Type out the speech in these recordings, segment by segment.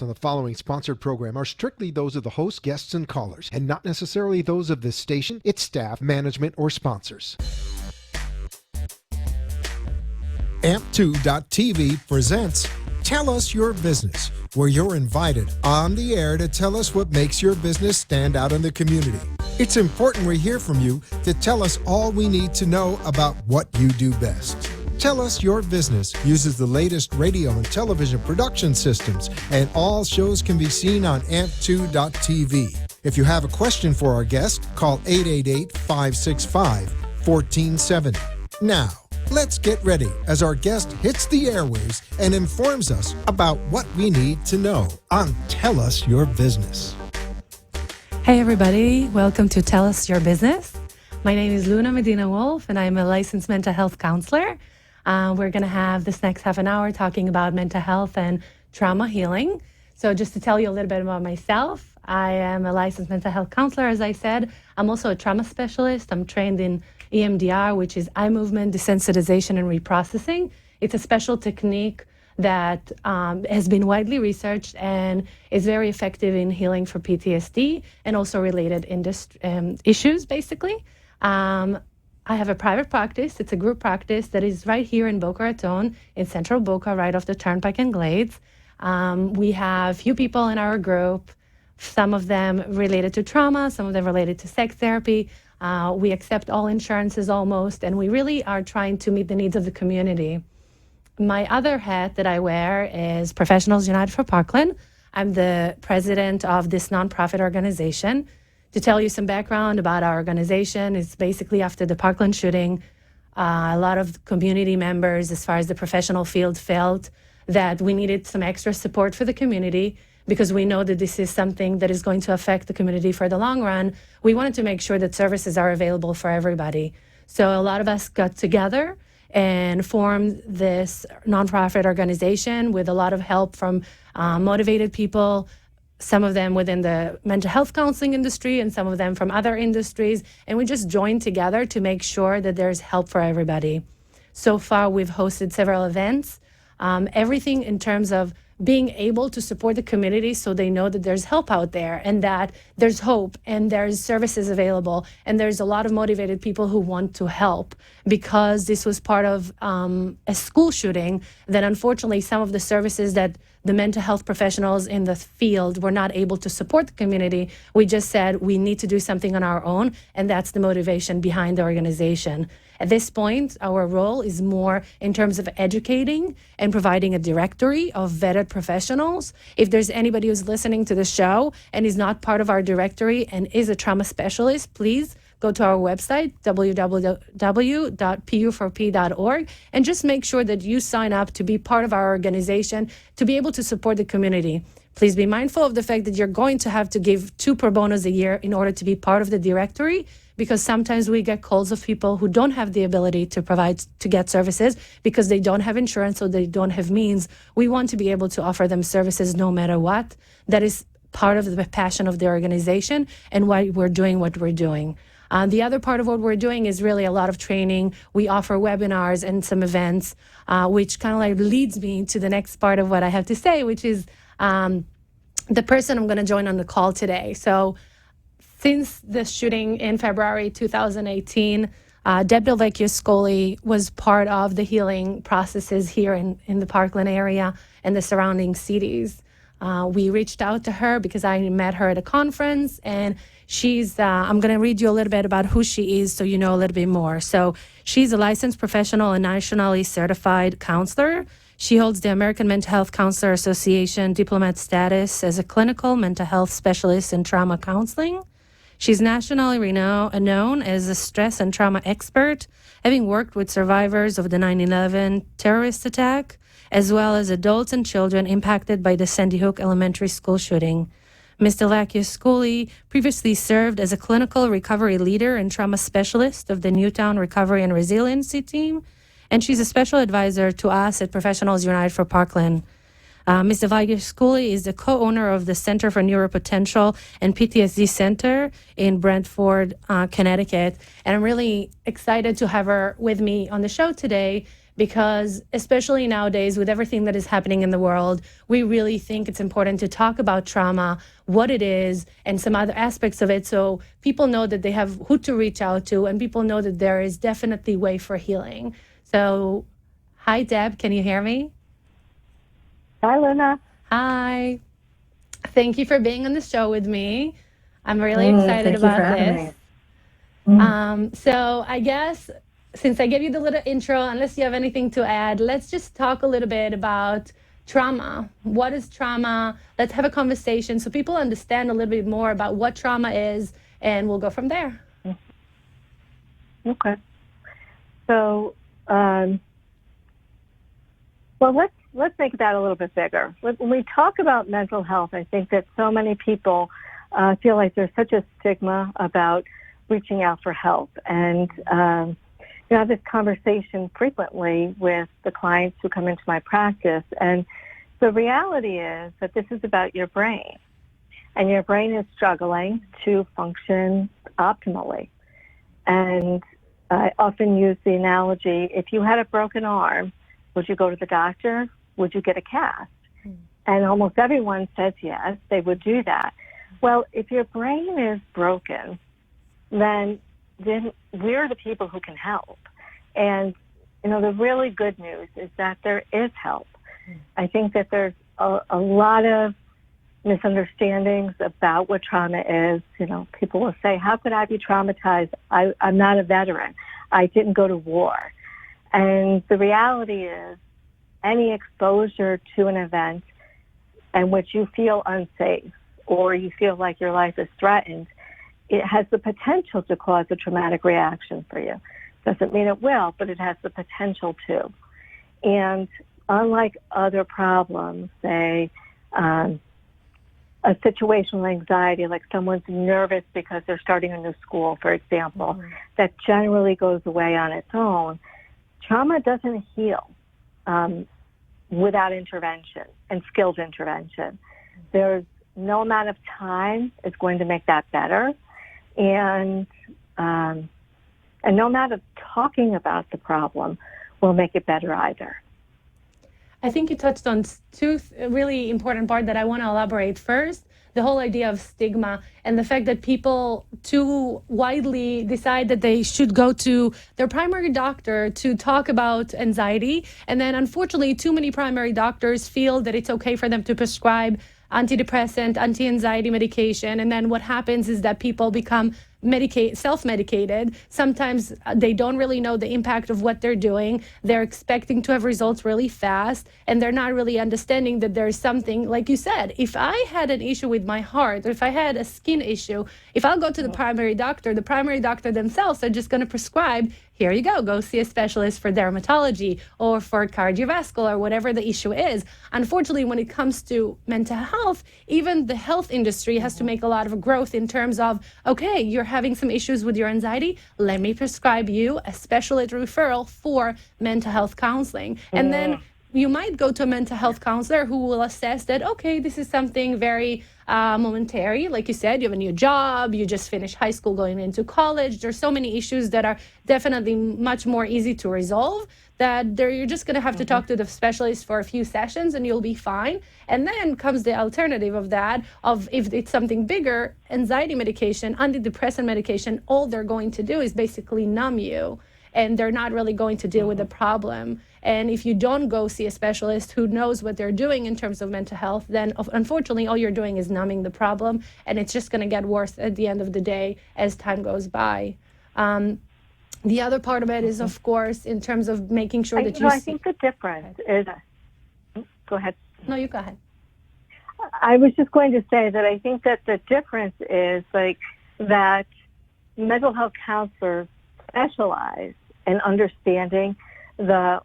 on the following sponsored program are strictly those of the host, guests, and callers, and not necessarily those of this station, its staff, management, or sponsors. Amp2.tv presents Tell Us Your Business, where you're invited on the air to tell us what makes your business stand out in the community. It's important we hear from you to tell us all we need to know about what you do best. Tell Us Your Business uses the latest radio and television production systems, and all shows can be seen on amp2.tv. If you have a question for our guest, call 888-565-1470. Now, let's get ready as our guest hits the airwaves and informs us about what we need to know on Tell Us Your Business. Hey everybody, welcome to Tell Us Your Business. My name is Luna Medina Wolf and I'm a licensed mental health counselor. We're going to have this next half an hour talking about mental health and trauma healing. So just to tell you a little bit about myself, I am a licensed mental health counselor, as I said. I'm also a trauma specialist. I'm trained in EMDR, which is eye movement desensitization and reprocessing. It's a special technique that has been widely researched and is very effective in healing for PTSD and also related issues, basically. I have a private practice. It's a group practice that is right here in Boca Raton, in central Boca, right off the Turnpike and Glades. We have few people in our group, some of them related to trauma, some of them related to sex therapy. We accept all insurances almost, and we really are trying to meet the needs of the community. My other hat that I wear is Professionals United for Parkland. I'm the president of this nonprofit organization. To tell you some background about our organization, it's basically after the Parkland shooting, a lot of community members, as far as the professional field, felt that we needed some extra support for the community because we know that this is something that is going to affect the community for the long run. We wanted to make sure that services are available for everybody. So a lot of us got together and formed this nonprofit organization with a lot of help from motivated people, some of them within the mental health counseling industry and some of them from other industries. And we just joined together to make sure that there's help for everybody. So far, we've hosted several events, everything in terms of being able to support the community so they know that there's help out there and that there's hope and there's services available and there's a lot of motivated people who want to help, because this was part of a school shooting that unfortunately some of the services that the mental health professionals in the field were not able to support the community. We just said we need to do something on our own, and that's the motivation behind the organization. At this point, our role is more in terms of educating and providing a directory of vetted professionals. If there's anybody who's listening to the show and is not part of our directory and is a trauma specialist, please go to our website, www.pu4p.org, and just make sure that you sign up to be part of our organization to be able to support the community. Please be mindful of the fact that you're going to have to give 2 pro bonos a year in order to be part of the directory, because sometimes we get calls of people who don't have the ability to get services because they don't have insurance or they don't have means. We want to be able to offer them services no matter what. That is part of the passion of the organization and why we're doing what we're doing. The other part of what we're doing is really a lot of training. We offer webinars and some events, which kind of like leads me to the next part of what I have to say, which is the person I'm going to join on the call today. So since the shooting in February 2018, Deb Delvecchio-Scully was part of the healing processes here in the Parkland area and the surrounding cities. We reached out to her because I met her at a conference, and she's, I'm going to read you a little bit about who she is so you know a little bit more. So she's a licensed professional and nationally certified counselor. She holds the American Mental Health Counselor Association diplomat status as a clinical mental health specialist in trauma counseling. She's nationally known as a stress and trauma expert, having worked with survivors of the 9/11 terrorist attack, as well as adults and children impacted by the Sandy Hook Elementary School shooting. Ms. Delvecchio-Scully previously served as a clinical recovery leader and trauma specialist of the Newtown Recovery and Resiliency Team, and she's a special advisor to us at Professionals United for Parkland. Ms. Delvecchio-Scully is the co-owner of the Center for Neuropotential and PTSD Center in Brantford, Connecticut. And I'm really excited to have her with me on the show today because especially nowadays with everything that is happening in the world, we really think it's important to talk about trauma, what it is, and some other aspects of it, so people know that they have who to reach out to, and people know that there is definitely way for healing. So, hi, Deb, can you hear me? Hi, Luna. Hi. Thank you for being on the show with me. I'm really excited Thank you for about having this. me. So I guess since I gave you the little intro, unless you have anything to add, let's just talk a little bit about trauma. What is trauma? Let's have a conversation so people understand a little bit more about what trauma is, and we'll go from there. Okay. So, well, let's make that a little bit bigger. When we talk about mental health, I think that so many people feel like there's such a stigma about reaching out for help. And I have this conversation frequently with the clients who come into my practice. And the reality is that this is about your brain. And your brain is struggling to function optimally. And I often use the analogy, if you had a broken arm, would you go to the doctor? Would you get a cast? And almost everyone says yes, they would do that. Well, if your brain is broken, then we're the people who can help. And, the really good news is that there is help. I think that there's a lot of misunderstandings about what trauma is. People will say, how could I be traumatized? I'm not a veteran. I didn't go to war. And the reality is any exposure to an event in which you feel unsafe or you feel like your life is threatened, it has the potential to cause a traumatic reaction for you. Doesn't mean it will, but it has the potential to. And unlike other problems, say a situational anxiety, like someone's nervous because they're starting a new school, for example, that generally goes away on its own, trauma doesn't heal without intervention and skilled intervention. There's no amount of time is going to make that better. And no amount of talking about the problem will make it better either. I think you touched on two really important parts that I want to elaborate. First, the whole idea of stigma and the fact that people too widely decide that they should go to their primary doctor to talk about anxiety. And then unfortunately, too many primary doctors feel that it's okay for them to prescribe antidepressant, anti-anxiety medication. And then what happens is that people become self-medicated. Sometimes they don't really know the impact of what they're doing. They're expecting to have results really fast, and they're not really understanding that there's something, like you said, if I had an issue with my heart, or if I had a skin issue, if I'll go to the primary doctor themselves are just going to prescribe, here you go see a specialist for dermatology or for cardiovascular, whatever the issue is. Unfortunately, when it comes to mental health, even the health industry has to make a lot of growth in terms of, okay, you're having some issues with your anxiety, let me prescribe you a specialist referral for mental health counseling. And then you might go to a mental health counselor who will assess that, okay, this is something very momentary. Like you said, you have a new job, you just finished high school going into college. There's so many issues that are definitely much more easy to resolve that you're just going to have to talk to the specialist for a few sessions and you'll be fine. And then comes the alternative of that, of if it's something bigger, anxiety medication, antidepressant medication, all they're going to do is basically numb you. And they're not really going to deal with the problem. And if you don't go see a specialist who knows what they're doing in terms of mental health, then unfortunately all you're doing is numbing the problem, and it's just going to get worse at the end of the day as time goes by. The other part of it is, of course, in terms of making sure that I think the difference is... Go ahead. No, you go ahead. I was just going to say that I think that the difference is that mental health counselors specialize in understanding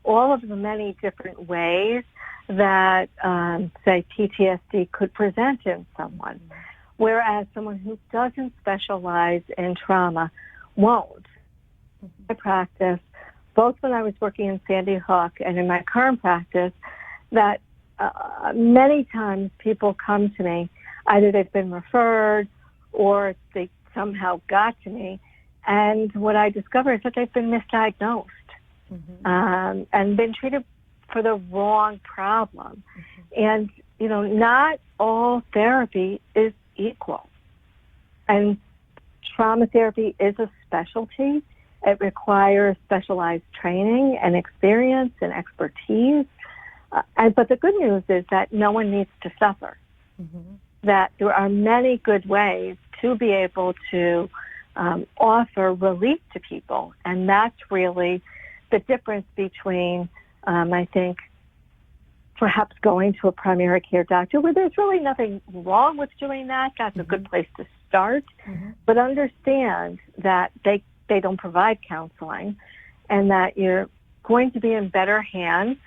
all of the many different ways that, say, PTSD could present in someone, whereas someone who doesn't specialize in trauma won't. My practice, both when I was working in Sandy Hook and in my current practice, that many times people come to me, either they've been referred or they somehow got to me, and what I discover is that they've been misdiagnosed. and been treated for the wrong problem. And, not all therapy is equal. And trauma therapy is a specialty. It requires specialized training and experience and expertise. But the good news is that no one needs to suffer, that there are many good ways to be able to offer relief to people. And that's really the difference between, I think, perhaps going to a primary care doctor, where there's really nothing wrong with doing that. That's a good place to start. But understand that they don't provide counseling, and that you're going to be in better hands,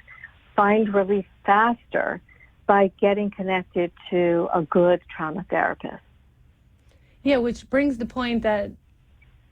find relief faster by getting connected to a good trauma therapist. Yeah, which brings the point that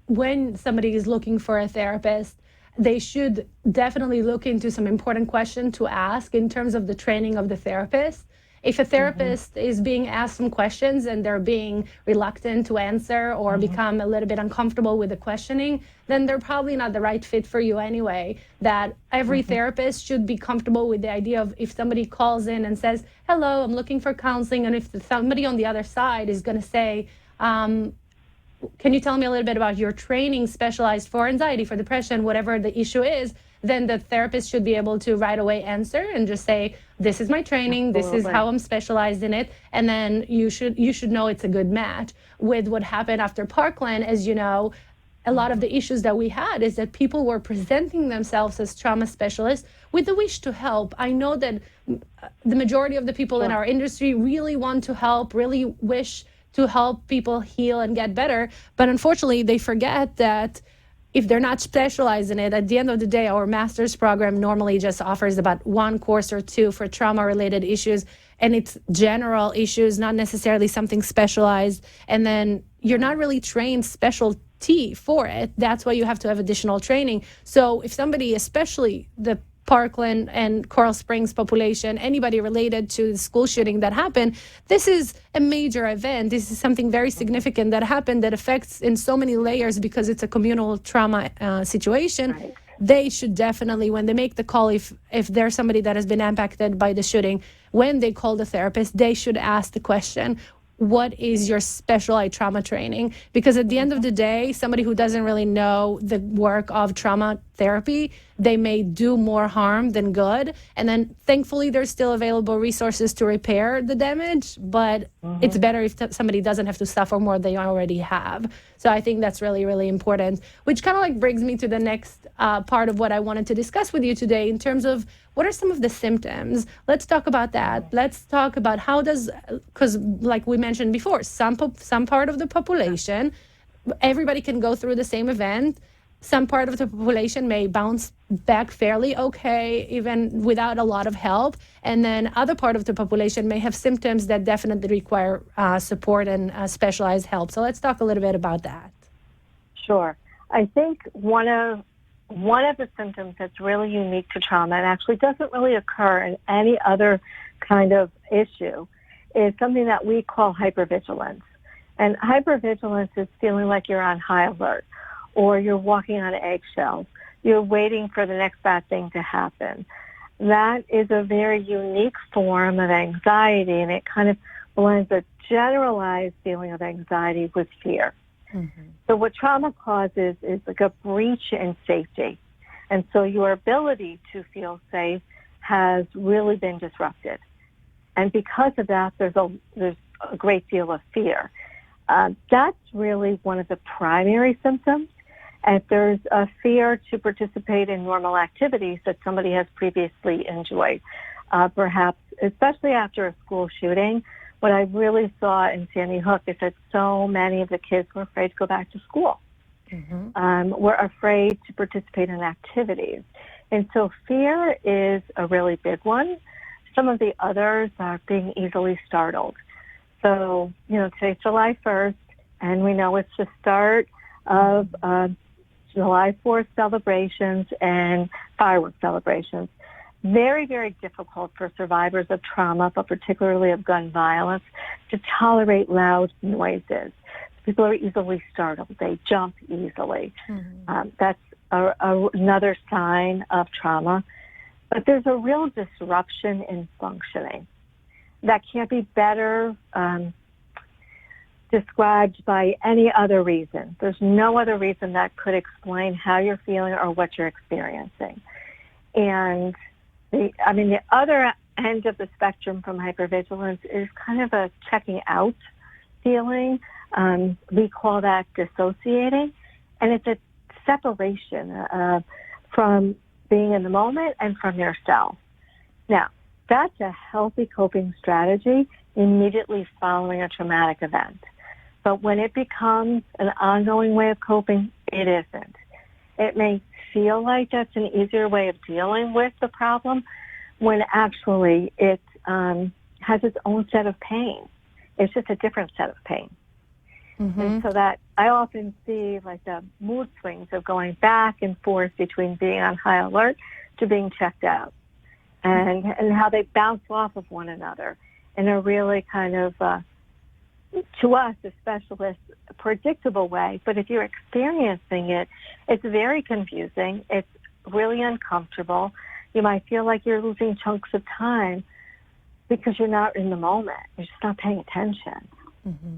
when somebody is looking for a therapist, they should definitely look into some important questions to ask in terms of the training of the therapist. If a therapist is being asked some questions and they're being reluctant to answer or become a little bit uncomfortable with the questioning, then they're probably not the right fit for you anyway. That every therapist should be comfortable with the idea of, if somebody calls in and says, hello, I'm looking for counseling, and if somebody on the other side is going to say, can you tell me a little bit about your training specialized for anxiety, for depression, whatever the issue is, then the therapist should be able to right away answer and just say, this is my training, this is how I'm specialized in it, and then you should know it's a good match. With what happened after Parkland, as you know, a lot of the issues that we had is that people were presenting themselves as trauma specialists with the wish to help. I know that the majority of the people in our industry really want to help, really wish to help people heal and get better, but unfortunately they forget that if they're not specialized in it, at the end of the day, our master's program normally just offers about one course or two for trauma-related issues, and it's general issues, not necessarily something specialized, and then you're not really trained specialty for it. That's why you have to have additional training. So if somebody, especially the Parkland and Coral Springs population, anybody related to the school shooting that happened, this is a major event. This is something very significant that happened that affects in so many layers because it's a communal trauma situation. Right. They should definitely, when they make the call, if there's somebody that has been impacted by the shooting, when they call the therapist, they should ask the question, what is your specialized trauma training? Because at the end of the day, somebody who doesn't really know the work of trauma therapy, they may do more harm than good. And then thankfully, there's still available resources to repair the damage, but it's better if somebody doesn't have to suffer more than they already have. So I think that's really, really important, which kind of like brings me to the next part of what I wanted to discuss with you today in terms of what are some of the symptoms. Let's talk about that. Let's talk about how does, because like we mentioned before, some part of the population, everybody can go through the same event. Some part of the population may bounce back fairly okay, even without a lot of help. And then other part of the population may have symptoms that definitely require support and specialized help. So let's talk a little bit about that. Sure. I think one of the symptoms that's really unique to trauma and actually doesn't really occur in any other kind of issue is something that we call hypervigilance. And hypervigilance is feeling like you're on high alert, or you're walking on eggshells. You're waiting for the next bad thing to happen. That is a very unique form of anxiety, and it kind of blends a generalized feeling of anxiety with fear. So what trauma causes is like a breach in safety. And so your ability to feel safe has really been disrupted. And because of that, there's a great deal of fear. That's really one of the primary symptoms. And if there's a fear to participate in normal activities that somebody has previously enjoyed, perhaps, especially after a school shooting, what I really saw in Sandy Hook is that so many of the kids were afraid to go back to school. Were afraid to participate in activities. And so fear is a really big one. Some of the others are being easily startled. So, today's July 1st, and we know it's the start of July 4th celebrations and fireworks celebrations. Very, very difficult for survivors of trauma, but particularly of gun violence, to tolerate loud noises. People are easily startled. They jump easily. That's another sign of trauma, but there's a real disruption in functioning that can't be better described by any other reason. There's no other reason that could explain how you're feeling or what you're experiencing. And the other end of the spectrum from hypervigilance is kind of a checking out feeling. We call that dissociating, and it's a separation from being in the moment and from yourself. Now, that's a healthy coping strategy immediately following a traumatic event. But when it becomes an ongoing way of coping, it isn't. It may feel like that's an easier way of dealing with the problem when actually it has its own set of pain. It's just a different set of pain. Mm-hmm. And so that I often see like the mood swings of going back and forth between being on high alert to being checked out, and how they bounce off of one another in a really kind of, to us as specialists, predictable way. But if you're experiencing it, it's very confusing. It's really uncomfortable. You might feel like you're losing chunks of time because you're not in the moment. You're just not paying attention. Mm-hmm.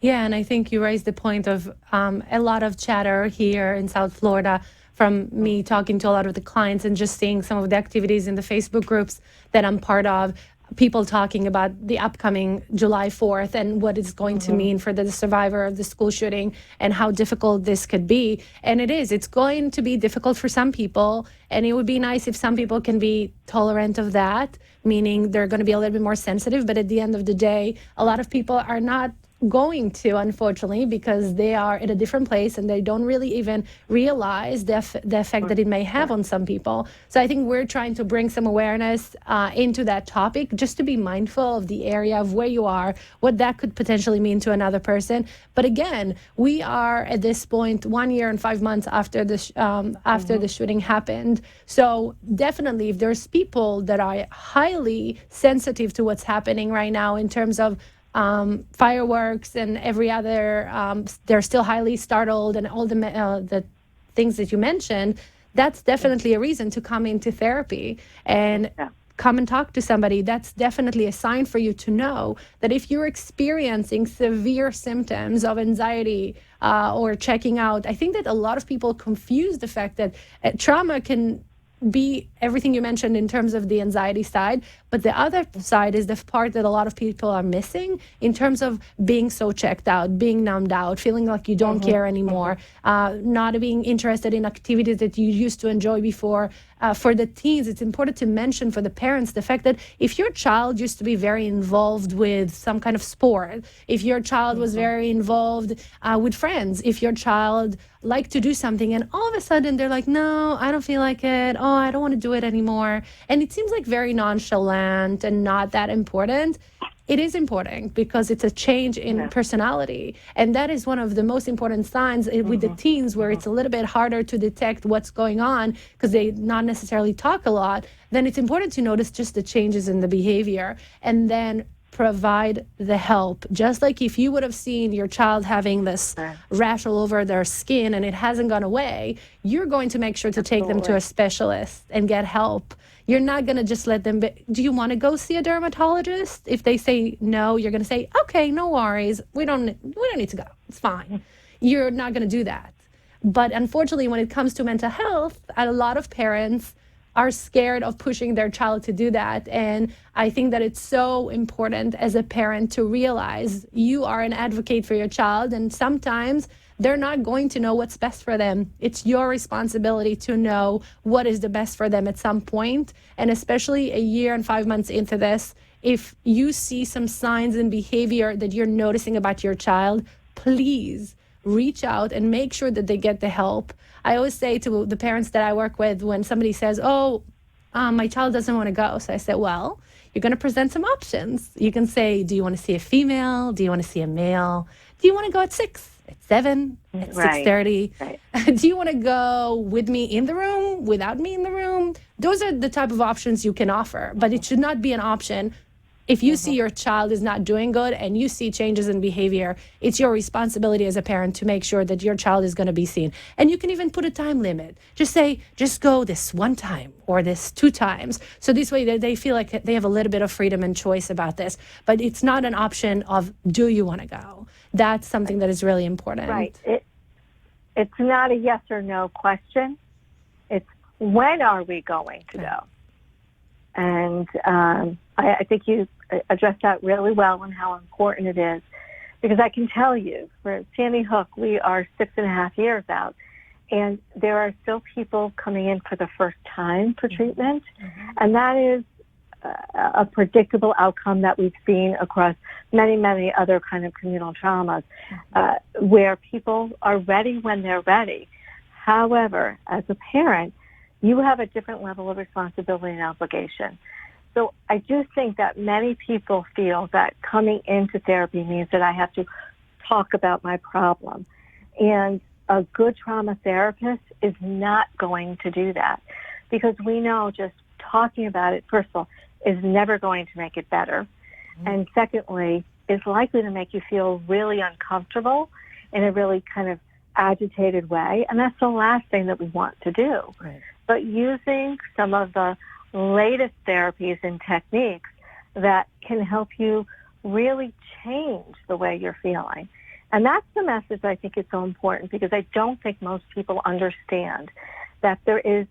Yeah, and I think you raised the point of a lot of chatter here in South Florida from me talking to a lot of the clients and just seeing some of the activities in the Facebook groups that I'm part of, people talking about the upcoming July 4th and what it's going to mean for the survivor of the school shooting and how difficult this could be. And it's going to be difficult for some people. And it would be nice if some people can be tolerant of that, meaning they're going to be a little bit more sensitive. But at the end of the day, a lot of people are not going to, unfortunately, because they are in a different place and they don't really even realize the effect that it may have on some people. So I think we're trying to bring some awareness into that topic, just to be mindful of the area of where you are, what that could potentially mean to another person. But again, we are at this point 1 year and 5 months after the the shooting happened. So definitely, if there's people that are highly sensitive to what's happening right now in terms of fireworks and every other, they're still highly startled and all the things that you mentioned, that's definitely a reason to come into therapy and come and talk to somebody. That's definitely a sign for you to know that if you're experiencing severe symptoms of anxiety or checking out, I think that a lot of people confuse the fact that trauma can be everything you mentioned in terms of the anxiety side, but the other side is the part that a lot of people are missing in terms of being so checked out, being numbed out, feeling like you don't care anymore, not being interested in activities that you used to enjoy before. For the teens, it's important to mention for the parents the fact that if your child used to be very involved with some kind of sport, if your child was very involved with friends, if your child liked to do something and all of a sudden they're like, no, I don't feel like it. Oh, I don't want to do it anymore. And it seems like very nonchalant and not that important. It is important because it's a change in personality. And that is one of the most important signs with the teens, where it's a little bit harder to detect what's going on because they not necessarily talk a lot. Then it's important to notice just the changes in the behavior and then provide the help. Just like if you would have seen your child having this rash all over their skin and it hasn't gone away, you're going to make sure to take them to a specialist and get help. You're not going to just let them do you want to go see a dermatologist? If they say no, you're going to say, okay, no worries. We don't need to go. It's fine. You're not going to do that. But unfortunately, when it comes to mental health, a lot of parents are scared of pushing their child to do that. And I think that it's so important as a parent to realize you are an advocate for your child, and sometimes they're not going to know what's best for them. It's your responsibility to know what is the best for them at some point. And especially a year and 5 months into this, if you see some signs and behavior that you're noticing about your child, please reach out and make sure that they get the help. I always say to the parents that I work with, when somebody says, my child doesn't want to go. So I said, well, you're going to present some options. You can say, do you want to see a female? Do you want to see a male? Do you want to go at 6, at 7, at 6:30? Right. Do you want to go with me in the room, without me in the room? Those are the type of options you can offer, but it should not be an option. If you see your child is not doing good and you see changes in behavior, it's your responsibility as a parent to make sure that your child is going to be seen. And you can even put a time limit. Just say, just go this one time or this 2 times. So this way they feel like they have a little bit of freedom and choice about this. But it's not an option of, do you want to go? That's something that is really important. Right. It's not a yes or no question. It's, when are we going to go? And I think you addressed that really well and how important it is. Because I can tell you, for Sandy Hook, we are 6.5 years out. And there are still people coming in for the first time for treatment. And that is a predictable outcome that we've seen across many, many other kind of communal traumas, where people are ready when they're ready. However, as a parent, you have a different level of responsibility and obligation. So I do think that many people feel that coming into therapy means that I have to talk about my problem. And a good trauma therapist is not going to do that, because we know just talking about it, first of all, is never going to make it better. And secondly, is likely to make you feel really uncomfortable in a really kind of agitated way. And that's the last thing that we want to do. Right. But using some of the latest therapies and techniques that can help you really change the way you're feeling. And that's the message I think is so important, because I don't think most people understand that there is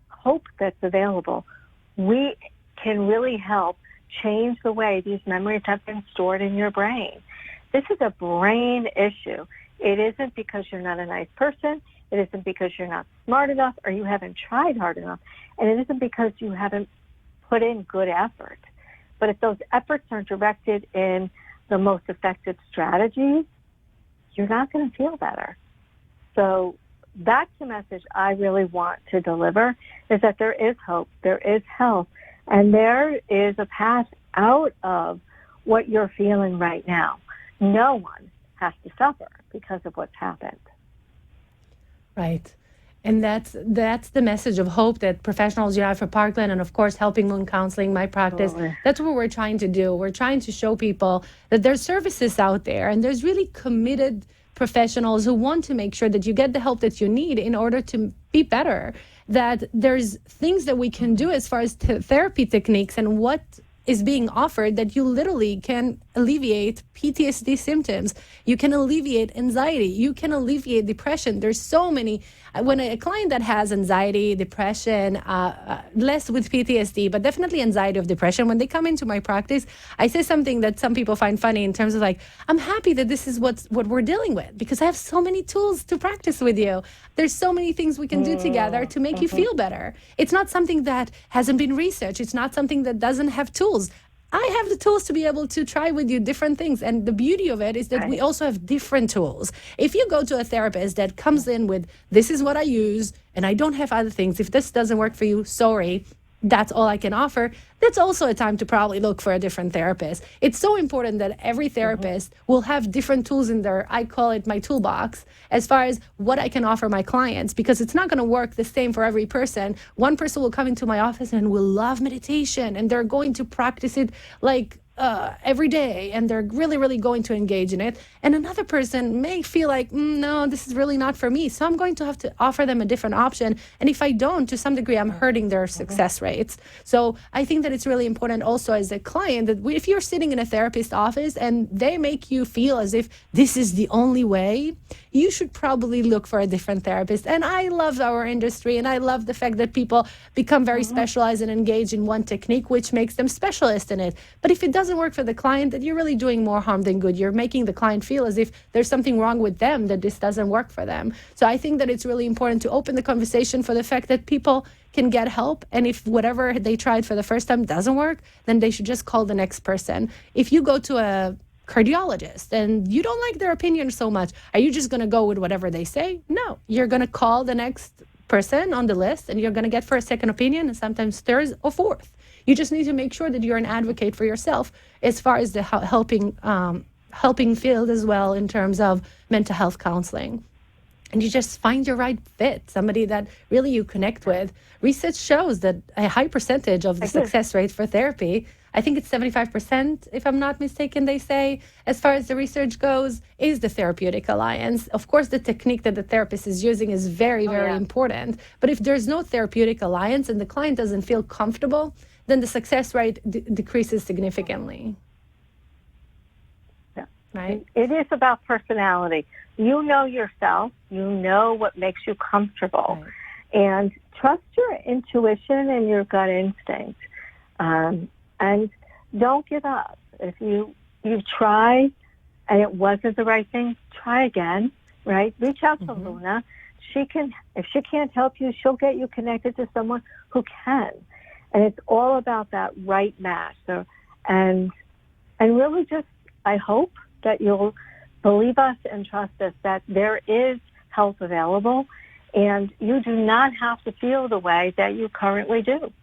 hope that's available. We can really help change the way these memories have been stored in your brain. This is a brain issue. It isn't because you're not a nice person. It isn't because you're not smart enough or you haven't tried hard enough. And it isn't because you haven't put in good effort. But if those efforts are directed in the most effective strategies, you're not going to feel better. So that's the message I really want to deliver, is that there is hope, there is help, and there is a path out of what you're feeling right now. No one has to suffer because of what's happened. Right. And that's the message of hope that Professionals Unite for Parkland, and of course Helping Moon Counseling, my practice, that's what we're trying to do. We're trying to show people that there's services out there, and there's really committed professionals who want to make sure that you get the help that you need in order to be better, that there's things that we can do as far as therapy techniques and what is being offered, that you literally can alleviate PTSD symptoms. You can alleviate anxiety. You can alleviate depression. There's so many. When a client that has anxiety, depression, less with PTSD, but definitely anxiety of depression, when they come into my practice, I say something that some people find funny in terms of like, I'm happy that this is what we're dealing with, because I have so many tools to practice with you. There's so many things we can do together to make you feel better. It's not something that hasn't been researched. It's not something that doesn't have tools. I have the tools to be able to try with you different things. And the beauty of it is that we also have different tools. If you go to a therapist that comes in with, this is what I use, and I don't have other things, if this doesn't work for you, sorry, that's all I can offer, that's also a time to probably look for a different therapist. It's so important that every therapist will have different tools in their, I call it my toolbox, as far as what I can offer my clients, because it's not going to work the same for every person. One person will come into my office and will love meditation, and they're going to practice it like every day, and they're really, really going to engage in it. And another person may feel like, no, this is really not for me. So I'm going to have to offer them a different option. And if I don't, to some degree, I'm hurting their success rates. So I think that it's really important also as a client that if you're sitting in a therapist's office and they make you feel as if this is the only way, you should probably look for a different therapist. And I love our industry, and I love the fact that people become very specialized and engage in one technique, which makes them specialists in it. But if it doesn't work for the client, that you're really doing more harm than good. You're making the client feel as if there's something wrong with them, that this doesn't work for them. So I think that it's really important to open the conversation for the fact that people can get help. And if whatever they tried for the first time doesn't work, then they should just call the next person. If you go to a cardiologist and you don't like their opinion so much, are you just going to go with whatever they say? No, you're going to call the next person on the list, and you're going to get for a second opinion, and sometimes third or fourth. You just need to make sure that you're an advocate for yourself as far as the helping field as well in terms of mental health counseling. and you just find your right fit, somebody that really you connect with. Research shows that a high percentage of the success rate for therapy, I think it's 75%, if I'm not mistaken, they say, as far as the research goes, is the therapeutic alliance. Of course, the technique that the therapist is using is very, very important. But if there's no therapeutic alliance and the client doesn't feel comfortable, then the success rate decreases significantly. Right. It is about personality. You know yourself. You know what makes you comfortable. Right. And trust your intuition and your gut instinct. And don't give up. If you try and it wasn't the right thing, try again, right? Reach out to Luna. If she can't help you, she'll get you connected to someone who can. And it's all about that right match. So, and really just, I hope that you'll believe us and trust us that there is help available, and you do not have to feel the way that you currently do.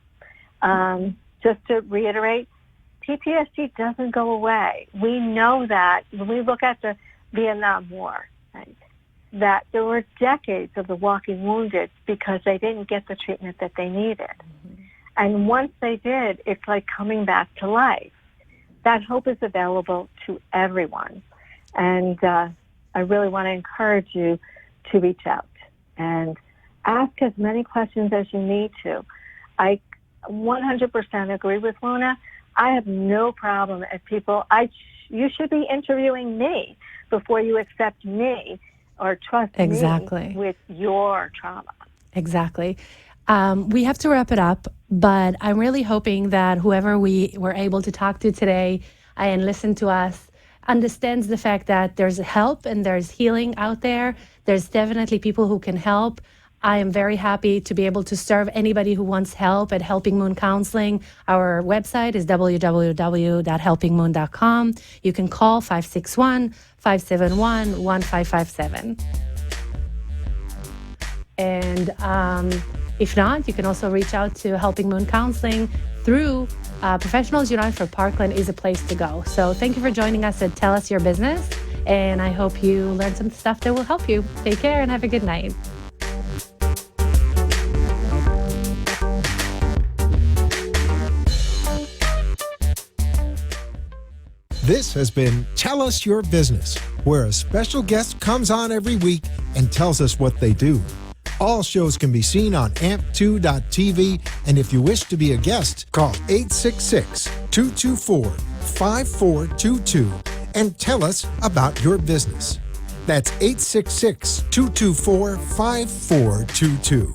Just to reiterate, PTSD doesn't go away. We know that when we look at the Vietnam War, right, that there were decades of the walking wounded because they didn't get the treatment that they needed. And once they did, it's like coming back to life. That hope is available to everyone. And I really want to encourage you to reach out and ask as many questions as you need to. I 100% agree with Luna. I have no problem if people, you should be interviewing me before you accept me or trust me with your trauma. Exactly. We have to wrap it up, but I'm really hoping that whoever we were able to talk to today and listen to us understands the fact that there's help and there's healing out there. There's definitely people who can help. I am very happy to be able to serve anybody who wants help at Helping Moon Counseling. Our website is www.helpingmoon.com. You can call 561-571-1557. And if not, you can also reach out to Helping Moon Counseling through Professionals Unite for Parkland is a place to go. So thank you for joining us at Tell Us Your Business. And I hope you learned some stuff that will help you. Take care and have a good night. This has been Tell Us Your Business, where a special guest comes on every week and tells us what they do. All shows can be seen on amp2.tv, and if you wish to be a guest, call 866-224-5422 and tell us about your business. That's 866-224-5422.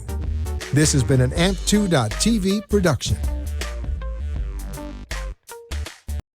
This has been an amp2.tv production.